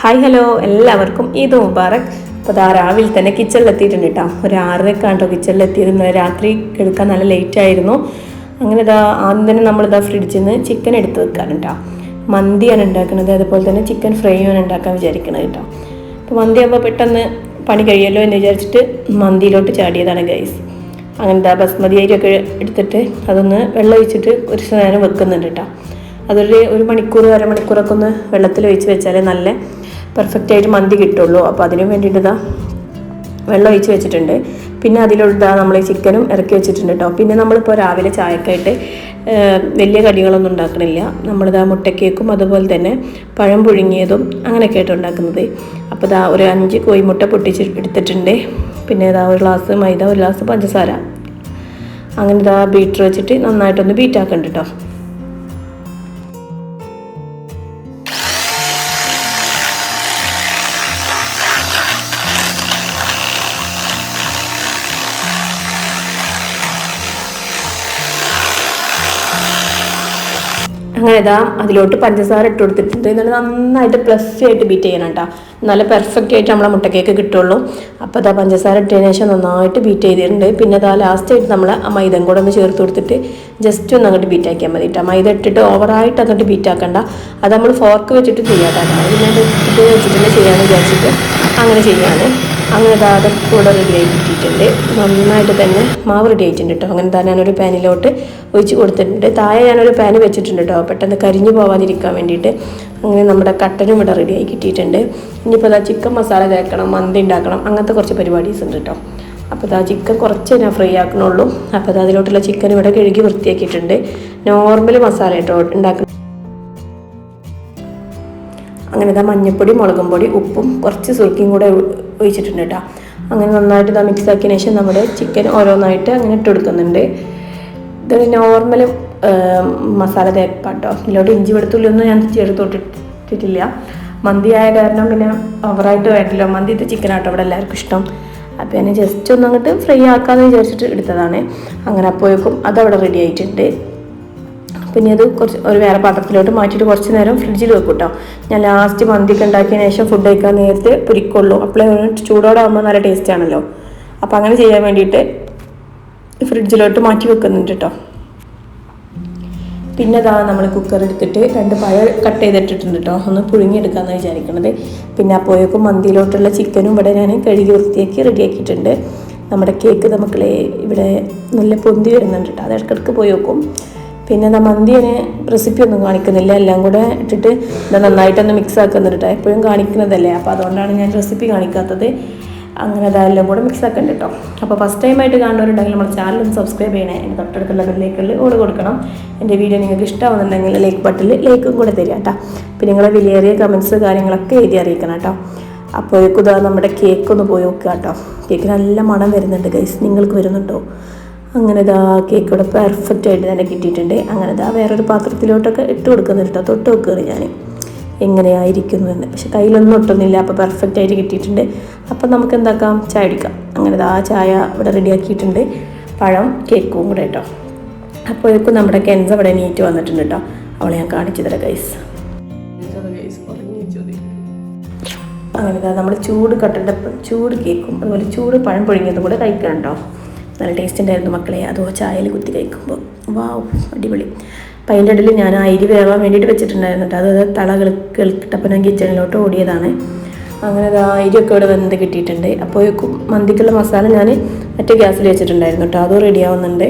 Hi hello എല്ലാവർക്കും ഈദ് മുബാറക്. അപ്പോൾ അതാ രാവിലെ തന്നെ കിച്ചണിലെത്തിയിട്ടുണ്ട് കേട്ടോ. ഒരു 6:30 കിച്ചണിലെത്തിയത്. രാത്രി കിടക്കാൻ നല്ല ലേറ്റ് ആയിരുന്നു. അങ്ങനെ ഇതാ ആദ്യം തന്നെ നമ്മളിതാ ഫ്രിഡ്ജിൽ നിന്ന് ചിക്കൻ എടുത്ത് വെക്കാൻ കേട്ടോ. മന്തിയാണ് ഉണ്ടാക്കുന്നത്, അതുപോലെ തന്നെ ചിക്കൻ ഫ്രൈയാണ് ഉണ്ടാക്കാൻ വിചാരിക്കുന്നത് കേട്ടോ. അപ്പോൾ മന്തി ആകുമ്പോൾ പെട്ടെന്ന് പണി കഴിയല്ലോ എന്ന് വിചാരിച്ചിട്ട് മന്തിയിലോട്ട് ചാടിയതാണ് ഗൈസ്. അങ്ങനത്തെ ബസ്മതി അരിയൊക്കെ എടുത്തിട്ട് അതൊന്ന് വെള്ളം ഒഴിച്ചിട്ട് ഒരു നേരം വെക്കുന്നുണ്ട് കേട്ടോ. അതൊരു മണിക്കൂർ അരമണിക്കൂറൊക്കെ ഒന്ന് വെള്ളത്തിൽ ഒഴിച്ച് വെച്ചാലേ നല്ല പെർഫെക്റ്റായിട്ട് മന്തി കിട്ടുള്ളൂ. അപ്പോൾ അതിന് വേണ്ടിയിട്ട് ഇതാ വെള്ളം ഒഴിച്ച് വെച്ചിട്ടുണ്ട്. പിന്നെ അതിലോട്ട് നമ്മൾ ഈ ചിക്കനും ഇറക്കി വെച്ചിട്ടുണ്ട് കേട്ടോ. പിന്നെ നമ്മളിപ്പോൾ രാവിലെ ചായക്കായിട്ട് വലിയ കടികളൊന്നും ഉണ്ടാക്കണില്ല. നമ്മളിതാ മുട്ടക്കേക്കും അതുപോലെ തന്നെ പഴം പുഴുങ്ങിയതും അങ്ങനെയൊക്കെ ആയിട്ട് ഉണ്ടാക്കുന്നത്. അപ്പോൾ ഇതാ ഒരു 5 കോഴിമുട്ട പൊട്ടിച്ച് എടുത്തിട്ടുണ്ട്. പിന്നെ ഇതാ ഒരു ഗ്ലാസ് മൈദ, ഒരു ഗ്ലാസ് പഞ്ചസാര, അങ്ങനെ ഇതാ ബീറ്റർ വെച്ചിട്ട് നന്നായിട്ടൊന്ന് ബീറ്റാക്കുന്നുണ്ട് കേട്ടോ. അങ്ങനെ ഇതാ അതിലോട്ട് പഞ്ചസാര ഇട്ട് കൊടുത്തിട്ടുണ്ട്. എന്നിട്ട് നന്നായിട്ട് പ്ലസ് ആയിട്ട് ബീറ്റ് ചെയ്യണം കേട്ടോ. നല്ല പെർഫെക്റ്റ് ആയിട്ട് നമ്മളെ മുട്ടക്കേക്ക് കിട്ടുള്ളൂ. അപ്പോൾ അതാ പഞ്ചസാര ഇട്ടതിന് ശേഷം നന്നായിട്ട് ബീറ്റ് ചെയ്തിട്ടുണ്ട്. പിന്നെ അതാ ലാസ്റ്റായിട്ട് നമ്മൾ ആ മൈദം കൂടെ ഒന്ന് ചേർത്ത് കൊടുത്തിട്ട് ജസ്റ്റ് ഒന്ന് അങ്ങോട്ട് ബീറ്റ് ആക്കിയാൽ മതി കേട്ടോ. മൈദ ഇട്ടിട്ട് ഓവറായിട്ട് അങ്ങോട്ട് ബീറ്റ് ആക്കണ്ട. അത് നമ്മൾ ഫോർക്ക് വെച്ചിട്ട് ചെയ്യാം. പിന്നെ ഇത് വെച്ചിട്ട് ചെയ്യാമെന്ന് വിചാരിച്ചിട്ട് അങ്ങനെ ചെയ്യാണ്. അങ്ങനെ ഇതാ അതൊക്കെ കൂടെ റെഡി ആയി കിട്ടിയിട്ടുണ്ട്. നന്നായിട്ട് തന്നെ മാവ് റെഡി ആയിട്ടുണ്ട് കേട്ടോ. അങ്ങനെ തന്നെ ഞാനൊരു പാനിലോട്ട് ഒഴിച്ച് കൊടുത്തിട്ടുണ്ട്. താഴെ ഞാനൊരു പാന് വെച്ചിട്ടുണ്ട് കേട്ടോ, പെട്ടെന്ന് കരിഞ്ഞു പോകാതിരിക്കാൻ വേണ്ടിയിട്ട്. അങ്ങനെ നമ്മുടെ കട്ടനും ഇവിടെ റെഡി ആയി കിട്ടിയിട്ടുണ്ട്. ഇനിയിപ്പോൾ അതാ ചിക്കൻ മസാല തേക്കണം, മന്തി ഉണ്ടാക്കണം, അങ്ങനത്തെ കുറച്ച് പരിപാടീസ് ഉണ്ട് കേട്ടോ. അപ്പോൾ അതാ ചിക്കൻ കുറച്ച് ഞാൻ ഫ്രൈ ആക്കണുള്ളൂ. അപ്പോൾ അത് അതിലോട്ടുള്ള ചിക്കൻ ഇവിടെ കഴുകി വൃത്തിയാക്കിയിട്ടുണ്ട്. നോർമൽ മസാല കേട്ടോ ഉണ്ടാക്കണം. അങ്ങനെ ഇതാ മഞ്ഞൾപ്പൊടി, മുളകും പൊടി, ഉപ്പും കുറച്ച് സുർക്കയും കൂടെ ഒഴിച്ചിട്ടുണ്ട് കേട്ടോ. അങ്ങനെ നന്നായിട്ട് ഇതാ മിക്സ് ആക്കിയതിന് ശേഷം നമ്മുടെ ചിക്കൻ ഓരോന്നായിട്ട് അങ്ങനെ ഇട്ട് കൊടുക്കുന്നുണ്ട്. ഇത് നോർമൽ മസാല തേപ്പാട്ടോ. ഇതിലോട്ട് ഇഞ്ചി വെളുത്തുള്ളിയൊന്നും ഞാൻ ചേർത്തോട്ടിട്ടില്ല. മന്തി ആയ കാരണം പിന്നെ ഓവറായിട്ട് വേണ്ടല്ലോ. മന്തിത്തെ ചിക്കനാട്ടോ ഇവിടെ എല്ലാവർക്കും ഇഷ്ടം. അപ്പോൾ ഞാൻ ജസ്റ്റ് ഒന്ന് അങ്ങോട്ട് ഫ്രൈ ആക്കാമെന്ന് വിചാരിച്ചിട്ട് എടുത്തതാണ്. അങ്ങനെ അപ്പോഴേക്കും അതവിടെ റെഡി ആയിട്ടുണ്ട്. പിന്നെ അത് ഒരു വേറെ പാത്രത്തിലോട്ട് മാറ്റിയിട്ട് കുറച്ച് നേരം ഫ്രിഡ്ജിൽ വെക്കും കേട്ടോ. ഞാൻ ലാസ്റ്റ് മന്തിയൊക്കെ ഉണ്ടാക്കിയതിന് ശേഷം ഫുഡ് കഴിക്കാൻ നേരത്തെ പൊരിക്കുള്ളൂ. അപ്പോഴേ ചൂടോടെ ആകുമ്പോൾ നല്ല ടേസ്റ്റ് ആണല്ലോ. അപ്പോൾ അങ്ങനെ ചെയ്യാൻ വേണ്ടിയിട്ട് ഫ്രിഡ്ജിലോട്ട് മാറ്റി വെക്കുന്നുണ്ട് കേട്ടോ. പിന്നെ അതാ നമ്മൾ കുക്കർ എടുത്തിട്ട് 2 പഴം കട്ട് ചെയ്തിട്ടിട്ടുണ്ട് കേട്ടോ. ഒന്ന് പുഴുങ്ങിയെടുക്കാമെന്ന് വിചാരിക്കണത്. പിന്നെ അപ്പോഴേക്കും മന്തിയിലോട്ടുള്ള ചിക്കനും ഇവിടെ ഞാൻ കഴുകി വൃത്തിയാക്കി റെഡിയാക്കിയിട്ടുണ്ട്. നമ്മുടെ കേക്ക് നമുക്കളെ ഇവിടെ നല്ല പൊന്തി വരുന്നുണ്ട് കേട്ടോ. അത് ഇടയ്ക്കിടയ്ക്ക് പോയി വെക്കും. പിന്നെ എന്താ മന്തിന് റെസിപ്പി ഒന്നും കാണിക്കുന്നില്ല, എല്ലാം കൂടെ ഇട്ടിട്ട് എന്താ നന്നായിട്ടൊന്ന് മിക്സ് ആക്കുന്നുണ്ട് കേട്ടോ. എപ്പോഴും കാണിക്കുന്നതല്ലേ, അപ്പോൾ അതുകൊണ്ടാണ് ഞാൻ റെസിപ്പി കാണിക്കാത്തത്. അങ്ങനെ അതെല്ലാം കൂടെ മിക്സ് ആക്കുന്നുണ്ട് കേട്ടോ. അപ്പോൾ ഫസ്റ്റ് ടൈമായിട്ട് കാണുന്നവരുണ്ടെങ്കിൽ നമ്മുടെ ചാനലൊന്ന് സബ്സ്ക്രൈബ് ചെയ്യണേ. എൻ്റെ തൊട്ടടുത്തുള്ള ബെല്ലേക്കുള്ളിൽ ഓട് കൊടുക്കണം. എൻ്റെ വീഡിയോ നിങ്ങൾക്ക് ഇഷ്ടമാകുന്നുണ്ടെങ്കിൽ ലൈക്ക് ബട്ടണിൽ ലൈക്കും കൂടെ തരിക കേട്ടോ. പിന്നെ നിങ്ങളെ വിലയേറിയ കമൻറ്റ്സ് കാര്യങ്ങളൊക്കെ എഴുതി അറിയിക്കണം കേട്ടോ. അപ്പോഴേക്കും ഇതാ നമ്മുടെ കേക്കൊന്ന് പോയി നോക്കുക കേട്ടോ. കേക്ക് നല്ല മണം വരുന്നുണ്ട് ഗൈസ്, നിങ്ങൾക്ക് വരുന്നുണ്ടോ? അങ്ങനെ ഇതാ കേക്ക് ഇവിടെ പെർഫെക്റ്റ് ആയിട്ട് തന്നെ കിട്ടിയിട്ടുണ്ട്. അങ്ങനെ ഇതാ വേറൊരു പാത്രത്തിലോട്ടൊക്കെ ഇട്ട് കൊടുക്കുന്നുണ്ട് കേട്ടോ. തൊട്ട് വെക്കുകയാണ് ഞാൻ എങ്ങനെയായിരിക്കുന്നു എന്ന്. പക്ഷെ കയ്യിലൊന്നും ഒട്ടുന്നില്ല. അപ്പോൾ പെർഫെക്റ്റ് ആയിട്ട് കിട്ടിയിട്ടുണ്ട്. അപ്പം നമുക്ക് എന്താക്കാം, ചായ അടിക്കാം. അങ്ങനെ ഇതാ ചായ ഇവിടെ റെഡിയാക്കിയിട്ടുണ്ട്, പഴം കേക്കും കൂടെ കേട്ടോ. അപ്പോഴേക്കും നമ്മുടെ കെൻസ ഇവിടെ നീറ്റ് വന്നിട്ടുണ്ട് കേട്ടോ. അവളെ ഞാൻ കാണിച്ചു തരാം ഗൈസ്. അങ്ങനെ ഇതാ നമ്മൾ ചൂട് കട്ടൻ്റെ ചൂട് കേക്കും അതുപോലെ ചൂട് പഴം പുഴുങ്ങിയതും കൂടെ കഴിക്കണം കേട്ടോ. നല്ല ടേസ്റ്റ് ഉണ്ടായിരുന്നു മക്കളെ. അതോ ചായയിൽ കുത്തി കഴിക്കുമ്പോൾ വാവ് അടിപൊളി. അപ്പം അതിൻ്റെ ഇടയിൽ ഞാൻ അരി വേവാൻ വേണ്ടിയിട്ട് വെച്ചിട്ടുണ്ടായിരുന്നു കേട്ടോ. അത് തള കിളിക്കിട്ടപ്പം ഞാൻ കിച്ചണിലോട്ട് ഓടിയതാണ്. അങ്ങനെ അത് അരിയൊക്കെ ഇവിടെ വെന്ത് കിട്ടിയിട്ടുണ്ട്. അപ്പോഴേക്കും മന്തിക്കുള്ള മസാല ഞാൻ മറ്റേ ഗ്യാസിൽ വെച്ചിട്ടുണ്ടായിരുന്നു കേട്ടോ. അതും റെഡി ആവുന്നുണ്ട്.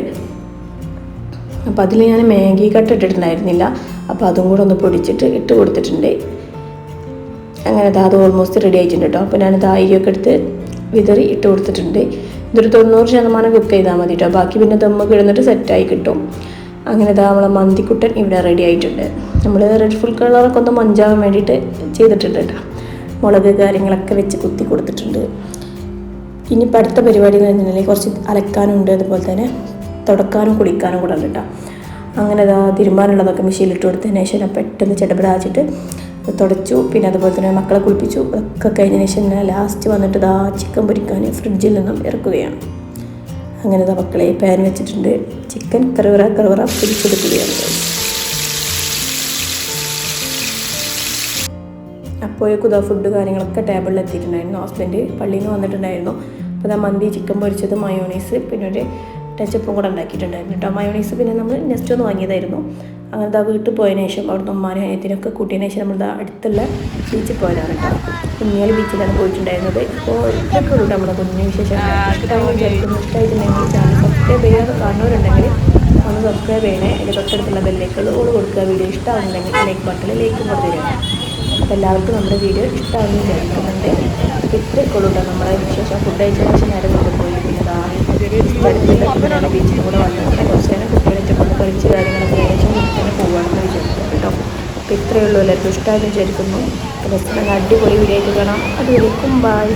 അപ്പോൾ അതിൽ ഞാൻ മാഗി കട്ട് ഇട്ടിട്ടുണ്ടായിരുന്നില്ല. അപ്പോൾ അതും കൂടെ ഒന്ന് പൊടിച്ചിട്ട് ഇട്ട് കൊടുത്തിട്ടുണ്ട്. അങ്ങനെ അത് ഓൾമോസ്റ്റ് റെഡി ആയിട്ടുണ്ട് കേട്ടോ. അപ്പോൾ ഞാനിത് അരിയൊക്കെ എടുത്ത് വിതറി ഇട്ട് കൊടുത്തിട്ടുണ്ട്. ഇതൊരു 90% കുക്ക് ചെയ്താൽ മതി കേട്ടോ. ബാക്കി പിന്നെ ദമ്മ കിടന്നിട്ട് സെറ്റായി കിട്ടും. അങ്ങനെ ഇതാ നമ്മളെ മന്തിക്കുട്ടൻ ഇവിടെ റെഡി ആയിട്ടുണ്ട്. നമ്മൾ റെഡ് ഫുൾ കളറൊക്കെ ഒന്ന് മഞ്ചാവാൻ വേണ്ടിയിട്ട് ചെയ്തിട്ടുണ്ട് കേട്ടോ. മുളക് കാര്യങ്ങളൊക്കെ വെച്ച് കുത്തി കൊടുത്തിട്ടുണ്ട്. ഇനിയിപ്പോൾ അടുത്ത പരിപാടി എന്ന് പറഞ്ഞിട്ടുണ്ടെങ്കിൽ കുറച്ച് അലക്കാനുണ്ട്, അതുപോലെ തന്നെ തുടക്കാനും കുളിക്കാനും കൂടെ ഉണ്ട് കേട്ടോ. അങ്ങനെ ഇതാ തിരുമ്പാനുള്ളതൊക്കെ മെഷീനിലിട്ട് കൊടുത്തതിന് ശേഷം ഞാൻ പെട്ടെന്ന് ചെടപെടാച്ചിട്ട് തുടച്ചു. പിന്നെ അതുപോലെ തന്നെ മക്കളെ കുളിപ്പിച്ചു. ഒക്കെ കഴിഞ്ഞതിന് ശേഷം ഞാൻ ലാസ്റ്റ് വന്നിട്ട് ഇതാ ചിക്കൻ പൊരിക്കാൻ ഫ്രിഡ്ജിൽ നിന്നും ഇറക്കുകയാണ്. അങ്ങനെ ഇതാ മക്കളെ പാൻ വെച്ചിട്ടുണ്ട്. ചിക്കൻ കറുവറ പൊരിച്ചെടുക്കുകയാണ്. പോയേക്കും ഇതാ ഫുഡ് കാര്യങ്ങളൊക്കെ ടേബിളിൽ എത്തിയിട്ടുണ്ടായിരുന്നു. ഹസ്ബൻഡ് പള്ളിയിൽ നിന്ന് വന്നിട്ടുണ്ടായിരുന്നു. അപ്പോൾ ഇതാ മന്തി, ചിക്കൻ പൊരിച്ചത്, മയോണൈസ്, പിന്നെ ഒരു ടച്ചപ്പും കൂടെ ഉണ്ടാക്കിയിട്ടുണ്ടായിരുന്നു കേട്ടോ. മയോണൈസ് പിന്നെ നമ്മൾ നെക്സ്റ്റ് ഒന്ന് വാങ്ങിയതായിരുന്നു. അങ്ങനെ ഇതാ വീട്ടിൽ പോയതിനു ശേഷം അവിടുന്ന് ഉമ്മാനും അനിയത്തിനൊക്കെ കൂട്ടിയതിന് ശേഷം നമ്മൾ അടുത്തുള്ള ബീച്ചിൽ പോയതാണ് കേട്ടോ. കുഞ്ഞാലി ബീച്ചിലാണ് പോയിട്ടുണ്ടായിരുന്നത്. അപ്പോൾ ഇതൊക്കെ ഉള്ളൂ നമ്മുടെ കുഞ്ഞു വിശേഷം. ഇഷ്ടമായിട്ടുണ്ടെങ്കിൽ ചാനൽ സബ്സ്ക്രൈബ് ചെയ്യാതെ കാണുന്നവരുണ്ടെങ്കിൽ ഒന്ന് സബ്സ്ക്രൈബ് ചെയ്യണേ. അതിൻ്റെ തൊട്ടടുത്തുള്ള ബെല്ലേക്ക് ഓൾ കൊടുക്കുക. വീഡിയോ ഇഷ്ടമാണെന്നുണ്ടെങ്കിൽ ലൈക്ക് ബട്ടണിൽ ലൈക്കും കൊടുത്തിരുക. അപ്പോൾ എല്ലാവർക്കും നമ്മുടെ വീഡിയോ ഇഷ്ടമാണെന്ന് വിചാരിക്കുന്നുണ്ട്. അപ്പോൾ ഇത്രയൊക്കെ ഉള്ളൂ കേട്ടോ നമ്മുടെ വിശേഷം. ഫുഡ് കഴിച്ച ശേഷം നേരെ വീട്ടിൽ പോയി പിന്നെ ബീച്ചിൽ കൂടെ വന്നിട്ട് കുറച്ച് നേരം കുട്ടികളൊക്കെ കൊണ്ട് കളിച്ച് കാര്യങ്ങളൊക്കെ ശേഷം തന്നെ പോവുകയാണെന്ന് വിചാരിക്കുന്നു കേട്ടോ. അപ്പോൾ ഇത്രയേ ഉള്ളൂ. എല്ലാവർക്കും ഇഷ്ടമായെന്ന് വിചാരിക്കുന്നു. റെസ്റ്റോറൻറ്റ് അടിപൊളി വീഡിയോ ആയിട്ട് കാണാം. അതുവരെയും ബൈ.